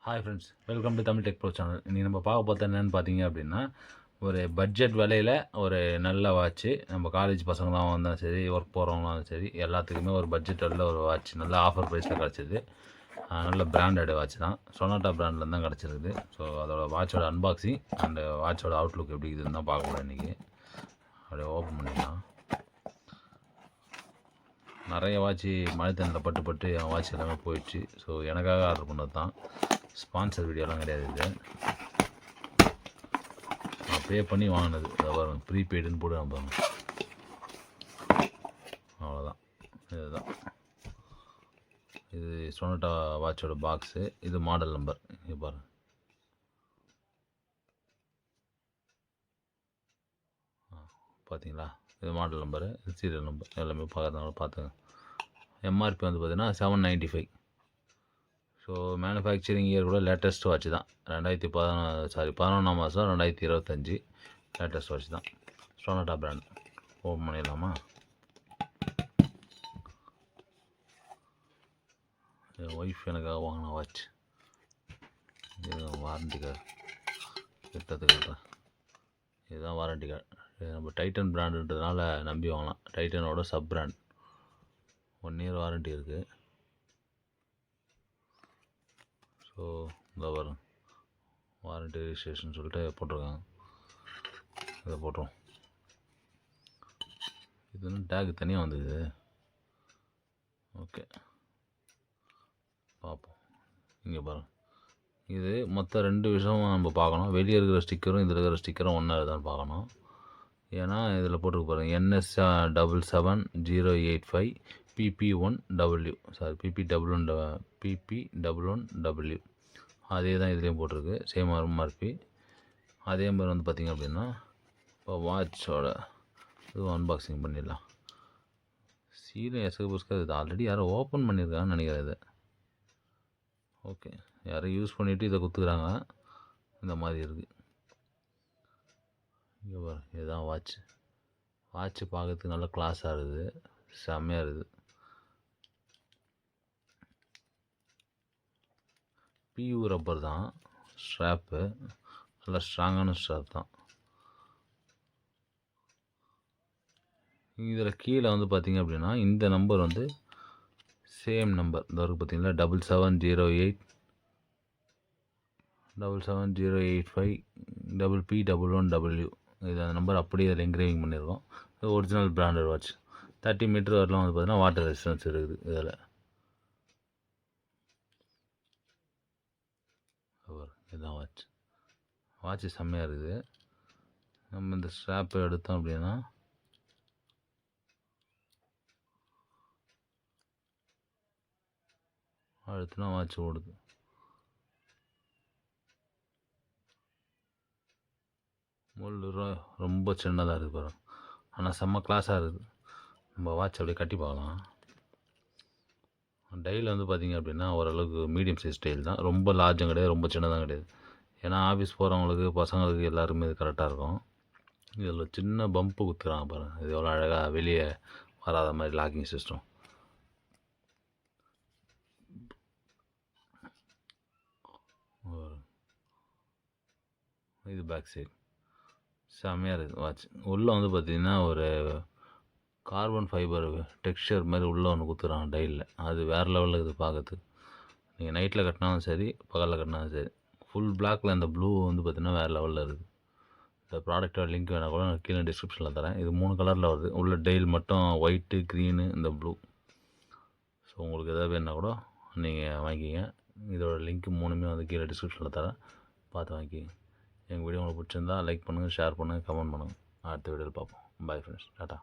Hi friends, welcome to Tamil tech bro channel. இன்றைக்கி நம்ம பார்க்க பார்த்தா என்னென்னு பார்த்தீங்க அப்படின்னா, ஒரு பட்ஜெட் விலையில் ஒரு நல்ல வாட்ச்சு. நம்ம காலேஜ் பசங்களாம் வந்தாலும் சரி, ஒர்க் போகிறவங்களாலும் சரி, எல்லாத்துக்குமே ஒரு பட்ஜெட் விலையில் ஒரு வாட்ச் நல்ல ஆஃபர் ப்ரைஸில் கிடச்சிது. நல்ல பிராண்டட் வாட்ச் தான், சொனாட்டா பிராண்டில் தான் கிடச்சிருக்குது. ஸோ அதோட வாட்சோட அன்பாக்சிங் அந்த வாட்சோட அவுட்லுக் எப்படி இருக்குதுன்னு தான் பார்க்க முடியும். இன்றைக்கி அப்படியே ஓப்பன் பண்ணிக்கலாம். நிறைய வாட்சி மழை தண்ணியில் பட்டு என் வாட்ச் எல்லாமே போயிடுச்சு. ஸோ எனக்காக ஆர்டர் பண்ணது தான், ஸ்பான்சர் வீடியோலாம் கிடையாது. இது நான் பே பண்ணி வாங்கினது. அதை பாருங்க, ப்ரீபெய்டுன்னு போட்டு நான் பாருங்க. அவ்வளோதான், இதுதான் இது சொனாட்டா வாட்சோட பாக்ஸு. இது மாடல் நம்பர், இங்கே பாருங்கள். பார்த்தீங்களா, இது மாடல் நம்பரு, இது சீரியல் நம்பர், எல்லாமே பார்க்கறதுனால பார்த்துங்க. எம்ஆர்பி வந்து பார்த்தீங்கன்னா 795. ஸோ மேனுஃபேக்சரிங் இயர் கூட லேட்டஸ்ட் வாட்ச் தான். 11ஆம் மாதம் 2025 லேட்டஸ்ட் வாட்ச் தான், சொனாட்டா பிராண்ட். ஓப்பன் பண்ணிடலாமா? என் ஒய்ஃப் எனக்காக வாங்கின வாட்ச். இது வாரண்டி கார்டு கிட்டத்துக்கு இதுதான் வாரண்டி கார்டு. நம்ம டைட்டன் பிராண்டுன்றதுனால நம்பி வாங்கலாம். டைட்டனோட சப் பிராண்ட். 1 இயர் வாரண்டி இருக்குது. ஸோ இந்த வரும் வாரண்டி ரெஜிஸ்ட்ரேஷன் சொல்லிட்டு போட்டிருக்காங்க. இதை போட்டுரும். இதுன்னு டேக் தனியாக வந்தது. ஓகே, பார்ப்போம். இங்கே பாருங்கள், இது மொத்தம் 2 விஷயமும் நம்ம பார்க்கணும். வெளியே இருக்கிற ஸ்டிக்கரும் இதில் இருக்கிற ஸ்டிக்கரும் ஒன்றா தான் பார்க்கணும். ஏன்னா இதில் போட்டுருக்கு பாருங்கள், NS77085 PP1W, சாரி PP11W. அதே தான் இதுலேயும் போட்டிருக்கு, சேம் எம்ஆர்பி. அதே மாதிரி வந்து பார்த்திங்க அப்படின்னா, இப்போ வாட்சோட இதுவும் அன்பாக்சிங் பண்ணிடலாம். சீலும் எஸ்கபுஸ்காக இது ஆல்ரெடி யாரும் ஓப்பன் பண்ணியிருக்காங்கன்னு நினைக்கிறேன். இது ஓகே, யாரும் யூஸ் பண்ணிவிட்டு இதை குத்துக்கிறாங்க. இந்த மாதிரி இருக்குது. இங்கே பாரு, இதுதான் வாட்ச்சு. வாட்ச்சு பார்க்கறதுக்கு நல்லா கிளாஸாக இருக்குது, செம்மையாக இருக்குது. பியூ ரப்பர் தான் ஸ்ட்ராப்பு, நல்லா ஸ்ட்ராங்கான ஸ்ட்ராப் தான். இதில் கீழே வந்து பார்த்திங்க அப்படின்னா, இந்த நம்பர் வந்து சேம் நம்பர் இந்த வரைக்கும் பார்த்திங்களா, 77085 PP11W. இது அந்த நம்பர் அப்படியே அதில் என்கிரேவிங் பண்ணியிருக்கோம். இது ஒரிஜினல் பிராண்டட் வாட்ச். 30 மீட்டர் வரலாம் வந்து பார்த்திங்கன்னா வாட்டர் ரெசிஸ்டன்ஸ் இருக்குது இதில். இதுதான் வாட்ச் செம்மையாக இருக்குது. நம்ம இந்த ஸ்ட்ராப்பை எடுத்தோம் அப்படின்னா அடுத்துனா வாட்ச் ஓடுது. முள் ரொம்ப சின்னதாக இருக்குது பாருங்கள், ஆனால் செம்ம கிளாஸாக இருக்குது. நம்ம வாட்ச் அப்படியே கட்டி பார்க்கலாம். டைல் வந்து பார்த்திங்க அப்படின்னா ஓரளவுக்கு மீடியம் சைஸ் டைல் தான், ரொம்ப லார்ஜும் கிடையாது, ரொம்ப சின்னதாக கிடையாது. ஏன்னா ஆஃபீஸ் போகிறவங்களுக்கு பசங்களுக்கு எல்லாருமே இது கரெக்டாக இருக்கும். இதில் சின்ன பம்பு குத்துறாங்க பாருங்கள், இது எவ்வளோ அழகாக வெளியே வராத மாதிரி லாக்கிங் சிஸ்டம். இது பேக் சைடு செம்மையாக இருக்குது வாட்ச். உள்ளே வந்து பார்த்திங்கன்னா ஒரு கார்பன் ஃபைபர் டெக்ஸ்சர் மாதிரி உள்ளே ஒன்று குத்துறாங்க டைலில். அது வேறு லெவலில் இருக்குது பார்க்கறதுக்கு. நீங்கள் நைட்டில் கட்டினாலும் சரி, பகலில் கட்டினாலும் சரி. ஃபுல் பிளாக்கில் இந்த ப்ளூ வந்து பார்த்திங்கன்னா வேறு லெவலில் இருக்குது. இந்த ப்ராடக்டோட லிங்க் வேணால் கூட நான் கீழே டிஸ்கிரிப்ஷனில் தரேன். இது 3 கலரில் வருது. உள்ள டைல் மட்டும் ஒயிட்டு, க்ரீனு, இந்த ப்ளூ. ஸோ உங்களுக்கு எதாவது வேணுன்னா கூட நீங்கள் வாங்கிக்கிங்க. இதோட லிங்க் 3மே வந்து கீழே டிஸ்கிரிப்ஷனில் தரேன், பார்த்து வாங்கிக்கிங்க. எங்கள் வீடியோ உங்களுக்கு பிடிச்சிருந்தா லைக் பண்ணுங்கள், ஷேர் பண்ணுங்கள், கமெண்ட் பண்ணுங்கள். அடுத்த வீடியோவில் பார்ப்போம். Bye friends, tata.